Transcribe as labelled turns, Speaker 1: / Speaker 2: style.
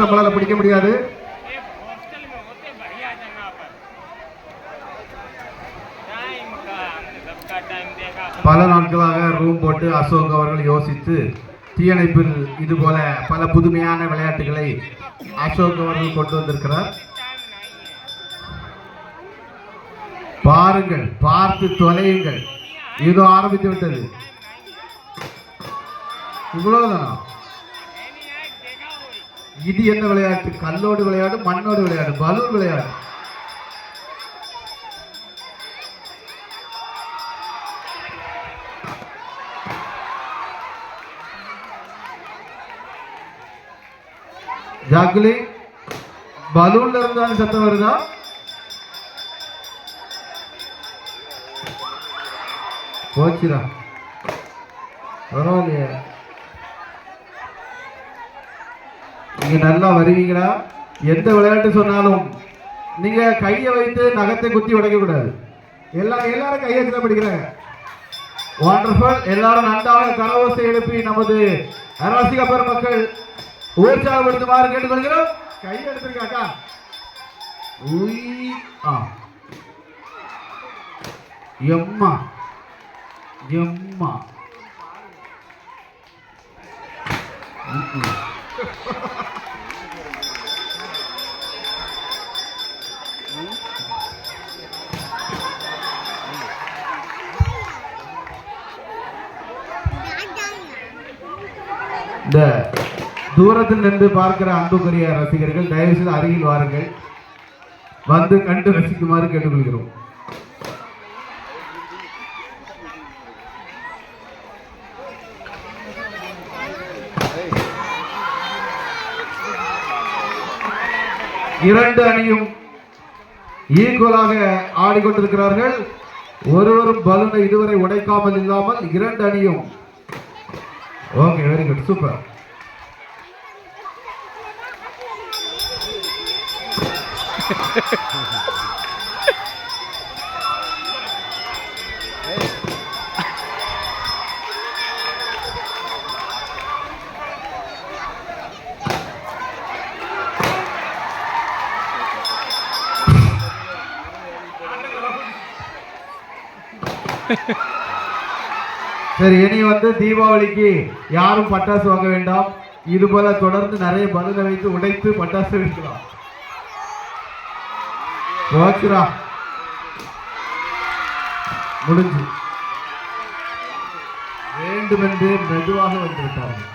Speaker 1: நம்மளால பிடிக்க முடியாது. பல நாட்களாக ரூம் போட்டு அசோக் அவர்கள் யோசித்து தீயணைப்பில் இது போல பல புதுமையான விளையாட்டுகளை அசோக் அவர்கள் கொண்டு வந்திருக்கிறார். பாருங்கள், பார்த்து தொலையுங்கள். இதோ ஆரம்பித்து விட்டது. இவ்வளவுதான். இது என்ன விளையாட்டு? கல்லோடு விளையாடு, மண்ணோடு விளையாடு, பலூன் விளையாடு. ஜாக்குலி, பலூன்ல இருந்தாலும் சத்தம் வருதா? போச்சுடா, பரவாயில்லையே. நீங்க நல்லா வருவீங்களா? எந்த விளையாட்டு சொன்னாலும் நீங்க கையை வைத்து நகத்தை குத்தி உடைக்க கூடாது. எல்லாரும் கையை வச்சு படிக்கிறாங்க. வண்டர்ஃபுல். எல்லாரும் நன்றாக கரவோசை எழுப்பி நமது ரசிக பெருமக்கள் உற்சாகப்படுத்துமாறு கேட்டுக்கொள்கிறோம். கை எடுத்திருக்காக்கா. எம்மா எம்மா இந்த தூரத்தில் நின்று பார்க்கிற அன்புக்குரிய ரசிகர்கள் தயவு செய்து அருகில் வாருங்கள். வந்து கண்டு ரசிக்குமாறு கேட்டுக்கொள்கிறோம். இரண்டு அணியும் ஈக்குவலாக ஆடிக்கொண்டிருக்கிறார்கள். ஒருவரும் பலூனை இதுவரை உடைக்காமல் இல்லாமல் இரண்டு அணியும். Okay, very good, super. சரி, இனி தீபாவளிக்கு யாரும் பட்டாசு வாங்க வேண்டாம். இது போல தொடர்ந்து நிறைய பலூனை வைத்து உடைத்து பட்டாசு வைக்கலாம். முடிஞ்சு வேண்டுமென்று மெதுவாக வந்துவிட்டார்கள்.